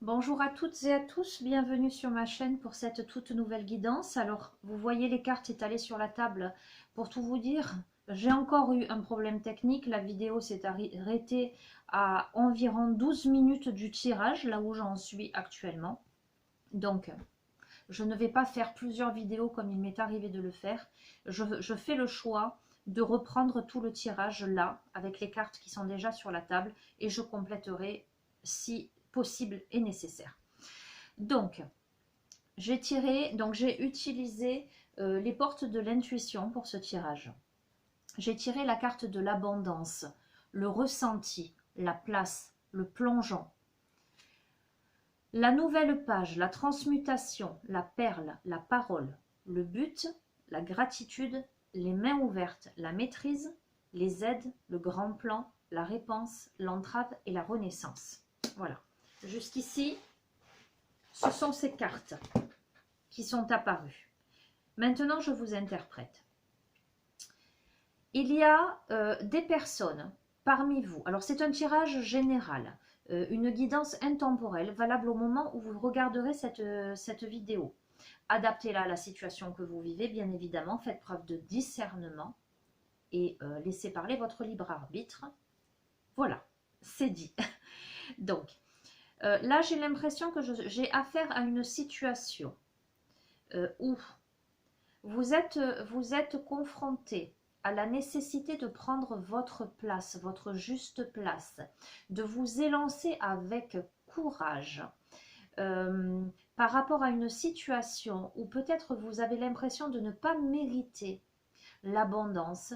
Bonjour à toutes et à tous, bienvenue sur ma chaîne pour cette toute nouvelle guidance. Alors, vous voyez les cartes étalées sur la table. Pour tout vous dire, j'ai encore eu un problème technique. La vidéo s'est arrêtée à environ 12 minutes du tirage, là où j'en suis actuellement. Donc, je ne vais pas faire plusieurs vidéos comme il m'est arrivé de le faire. Je fais le choix de reprendre tout le tirage là, avec les cartes qui sont déjà sur la table, et je compléterai si possible et nécessaire. Donc, j'ai utilisé les portes de l'intuition pour ce tirage. J'ai tiré la carte de l'abondance, le ressenti, la place, le plongeon, la nouvelle page, la transmutation, la perle, la parole, le but, la gratitude, les mains ouvertes, la maîtrise, les aides, le grand plan, la réponse, l'entrave et la renaissance. Voilà. Jusqu'ici, ce sont ces cartes qui sont apparues. Maintenant, je vous interprète. Il y a des personnes parmi vous. Alors, c'est un tirage général, une guidance intemporelle valable au moment où vous regarderez cette vidéo. Adaptez-la à la situation que vous vivez, bien évidemment. Faites preuve de discernement et laissez parler votre libre arbitre. Voilà, c'est dit. Donc, là, j'ai l'impression que j'ai affaire à une situation où vous êtes confronté à la nécessité de prendre votre place, votre juste place, de vous élancer avec courage par rapport à une situation où peut-être vous avez l'impression de ne pas mériter l'abondance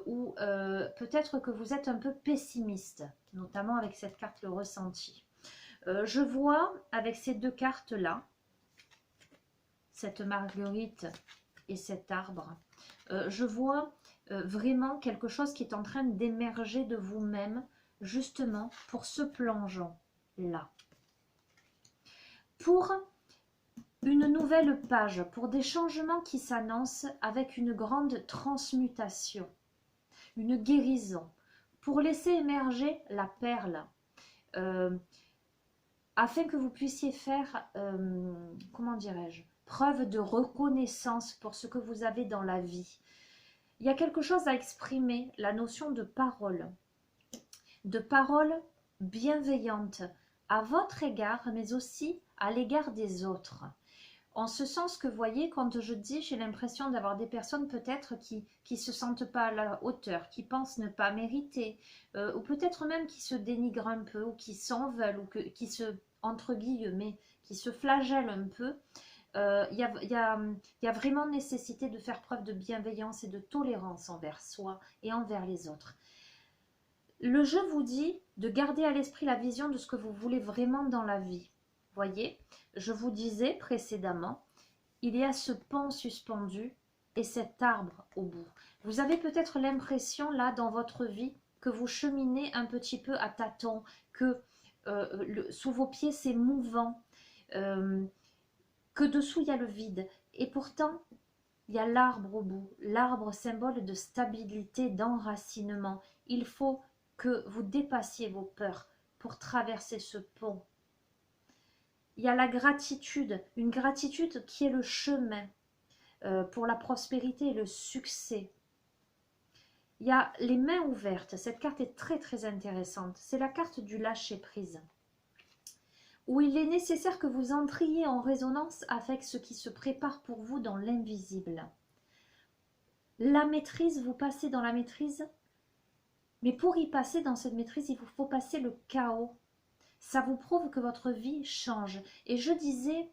ou peut-être que vous êtes un peu pessimiste, notamment avec cette carte le ressenti. Je vois avec ces deux cartes-là, cette marguerite et cet arbre, je vois vraiment quelque chose qui est en train d'émerger de vous-même, justement pour ce plongeon-là. Pour une nouvelle page, pour des changements qui s'annoncent avec une grande transmutation, une guérison, pour laisser émerger la perle, afin que vous puissiez faire, comment dirais-je, preuve de reconnaissance pour ce que vous avez dans la vie. Il y a quelque chose à exprimer, la notion de parole bienveillante à votre égard, mais aussi à l'égard des autres. En ce sens que, vous voyez, quand je dis, j'ai l'impression d'avoir des personnes peut-être qui se sentent pas à la hauteur, qui pensent ne pas mériter, ou peut-être même qui se dénigrent un peu, ou qui s'en veulent, ou qui se, entre guillemets, qui se flagellent un peu. Il y a vraiment nécessité de faire preuve de bienveillance et de tolérance envers soi et envers les autres. Le jeu vous dit de garder à l'esprit la vision de ce que vous voulez vraiment dans la vie. Voyez, je vous disais précédemment, il y a ce pont suspendu et cet arbre au bout. Vous avez peut-être l'impression là dans votre vie que vous cheminez un petit peu à tâtons, que sous vos pieds c'est mouvant, que dessous il y a le vide. Et pourtant, il y a l'arbre au bout, l'arbre symbole de stabilité, d'enracinement. Il faut que vous dépassiez vos peurs pour traverser ce pont. Il y a la gratitude, une gratitude qui est le chemin pour la prospérité et le succès. Il y a les mains ouvertes, cette carte est très très intéressante, c'est la carte du lâcher-prise, où il est nécessaire que vous entriez en résonance avec ce qui se prépare pour vous dans l'invisible. La maîtrise, vous passez dans la maîtrise, mais pour y passer dans cette maîtrise, il vous faut passer le chaos. Ça vous prouve que votre vie change. Et je disais,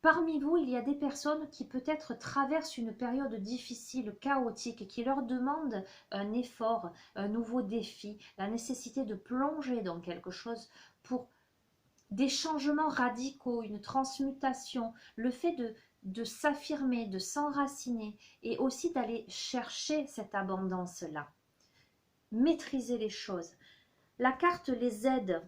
parmi vous, il y a des personnes qui peut-être traversent une période difficile, chaotique, qui leur demande un effort, un nouveau défi, la nécessité de plonger dans quelque chose pour des changements radicaux, une transmutation, le fait de s'affirmer, de s'enraciner et aussi d'aller chercher cette abondance-là. Maîtriser les choses. La carte les aide.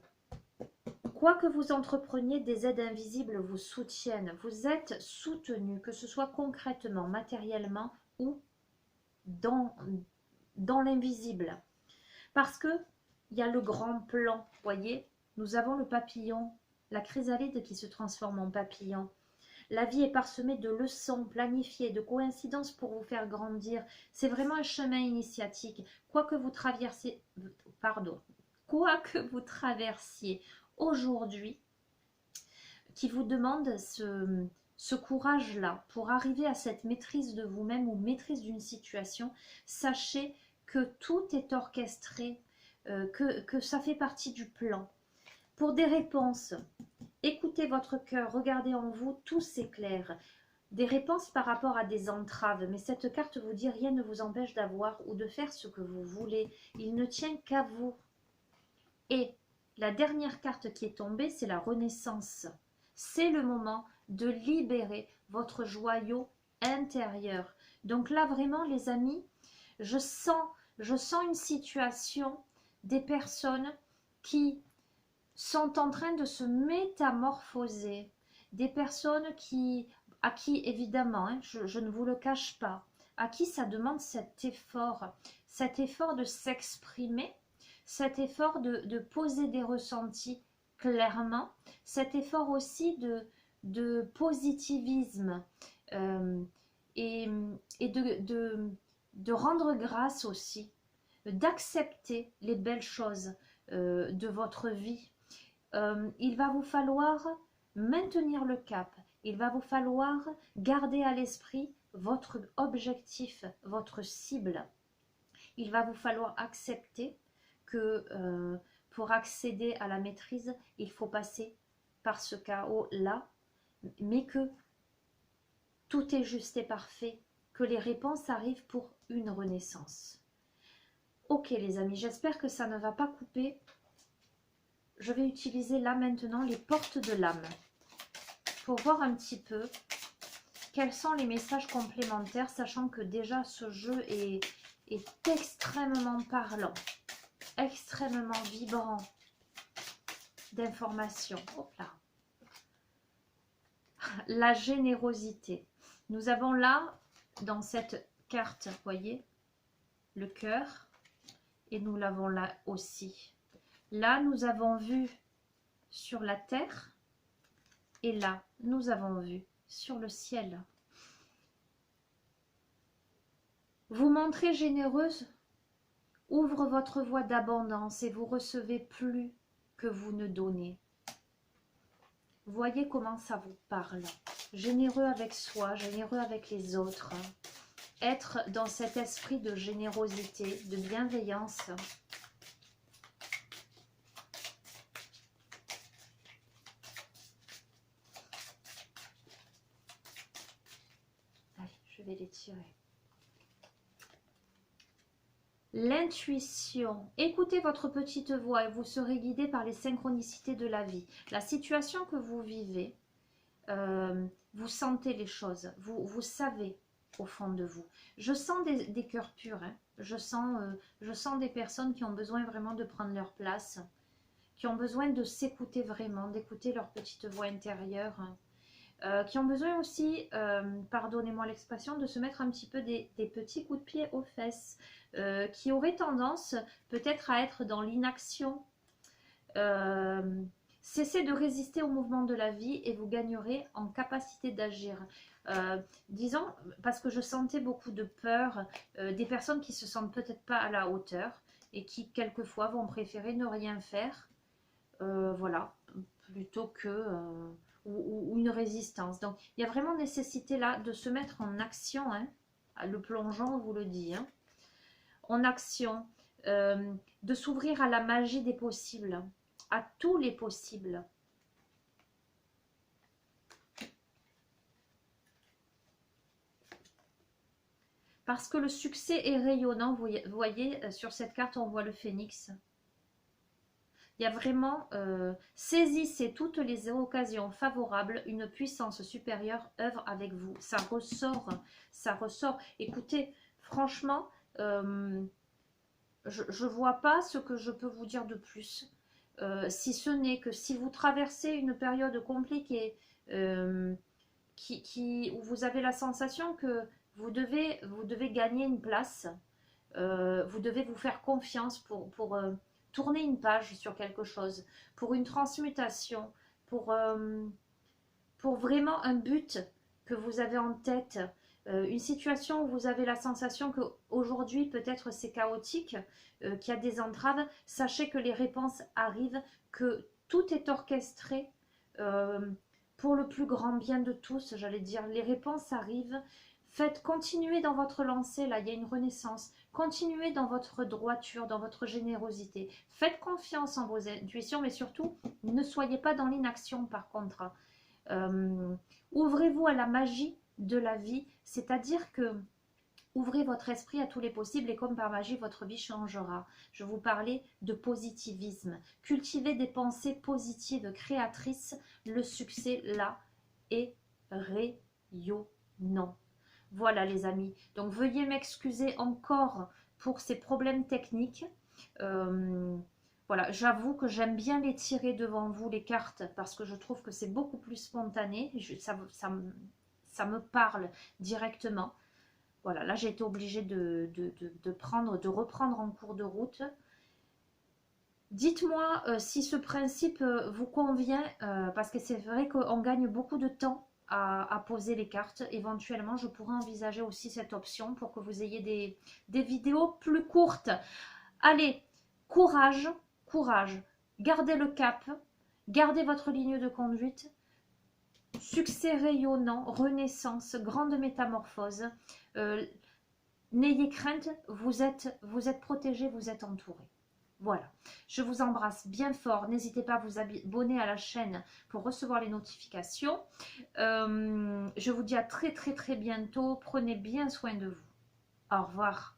Quoi que vous entrepreniez, des aides invisibles vous soutiennent. Vous êtes soutenu, que ce soit concrètement, matériellement ou dans, dans l'invisible. Parce que il y a le grand plan, voyez, nous avons le papillon la chrysalide qui se transforme en papillon. La vie est parsemée de leçons planifiées, de coïncidences pour vous faire grandir. C'est vraiment un chemin initiatique. Quoi que vous traversiez, quoi que vous traversiez aujourd'hui, qui vous demande ce courage-là pour arriver à cette maîtrise de vous-même ou maîtrise d'une situation, sachez que tout est orchestré, que ça fait partie du plan. Pour des réponses, écoutez votre cœur, regardez en vous, tout s'éclaire. Des réponses par rapport à des entraves, mais cette carte vous dit rien ne vous empêche d'avoir ou de faire ce que vous voulez. Il ne tient qu'à vous. Et la dernière carte qui est tombée, c'est la Renaissance. C'est le moment de libérer votre joyau intérieur. Donc là, vraiment, les amis, je sens une situation des personnes qui sont en train de se métamorphoser, des personnes à qui évidemment, hein, je ne vous le cache pas, à qui ça demande cet effort de s'exprimer, cet effort de poser des ressentis clairement, cet effort aussi de positivisme et de rendre grâce aussi, d'accepter les belles choses de votre vie. Il va vous falloir maintenir le cap, il va vous falloir garder à l'esprit votre objectif, votre cible. Il va vous falloir accepter que pour accéder à la maîtrise, il faut passer par ce chaos-là, mais que tout est juste et parfait, que les réponses arrivent pour une renaissance. Ok les amis, j'espère que ça ne va pas couper. Je vais utiliser là maintenant les portes de l'âme pour voir un petit peu quels sont les messages complémentaires, sachant que déjà ce jeu est extrêmement parlant, extrêmement vibrant d'informations. Hop là. La générosité. Nous avons là, dans cette carte, vous voyez, le cœur, et nous l'avons là aussi. Là, nous avons vu sur la terre et là, nous avons vu sur le ciel. Vous montrez généreuse, ouvre votre voie d'abondance et vous recevez plus que vous ne donnez. Voyez comment ça vous parle. Généreux avec soi, généreux avec les autres. Être dans cet esprit de générosité, de bienveillance. Je vais les tirer. L'intuition. Écoutez votre petite voix et vous serez guidé par les synchronicités de la vie. La situation que vous vivez, vous sentez les choses, vous savez au fond de vous. Je sens des cœurs purs, hein. Je sens des personnes qui ont besoin vraiment de prendre leur place, qui ont besoin de s'écouter vraiment, d'écouter leur petite voix intérieure. Qui ont besoin aussi, pardonnez-moi l'expression, de se mettre un petit peu des petits coups de pied aux fesses, qui auraient tendance peut-être à être dans l'inaction. Cessez de résister au mouvement de la vie et vous gagnerez en capacité d'agir. Disons, parce que je sentais beaucoup de peur, des personnes qui se sentent peut-être pas à la hauteur et qui quelquefois vont préférer ne rien faire, voilà, plutôt que... ou une résistance. Donc, il y a vraiment nécessité là de se mettre en action, hein. Le plongeon vous le dit, hein. En action, de s'ouvrir à la magie des possibles, à tous les possibles. Parce que le succès est rayonnant, vous voyez, sur cette carte, on voit le phénix. Il y a vraiment, saisissez toutes les occasions favorables, une puissance supérieure œuvre avec vous. Ça ressort, ça ressort. Écoutez, franchement, je ne vois pas ce que je peux vous dire de plus. Si ce n'est que si vous traversez une période compliquée, où vous avez la sensation que vous devez gagner une place, vous devez vous faire confiance pour tourner une page sur quelque chose, pour une transmutation, pour vraiment un but que vous avez en tête, une situation où vous avez la sensation qu'aujourd'hui peut-être c'est chaotique, qu'il y a des entraves, sachez que les réponses arrivent, que tout est orchestré pour le plus grand bien de tous, j'allais dire, les réponses arrivent. Faites continuer dans votre lancée, là il y a une renaissance, continuez dans votre droiture, dans votre générosité, faites confiance en vos intuitions, mais surtout ne soyez pas dans l'inaction par contre. Ouvrez-vous à la magie de la vie, c'est-à-dire que ouvrez votre esprit à tous les possibles et comme par magie, votre vie changera. Je vous parlais de positivisme. Cultivez des pensées positives, créatrices. Le succès, là, est rayonnant. Voilà les amis. Donc, veuillez m'excuser encore pour ces problèmes techniques. Voilà, j'avoue que j'aime bien les tirer devant vous, les cartes, parce que je trouve que c'est beaucoup plus spontané. Ça me parle directement. Voilà, là j'ai été obligée de reprendre en cours de route. Dites-moi si ce principe vous convient, parce que c'est vrai qu'on gagne beaucoup de temps à poser les cartes. Éventuellement, je pourrais envisager aussi cette option pour que vous ayez des vidéos plus courtes. Allez, courage, courage. Gardez le cap, gardez votre ligne de conduite. Succès rayonnant, renaissance, grande métamorphose. N'ayez crainte, vous êtes protégé, vous êtes entouré. Voilà, je vous embrasse bien fort. N'hésitez pas à vous abonner à la chaîne pour recevoir les notifications. Je vous dis à très bientôt. Prenez bien soin de vous. Au revoir.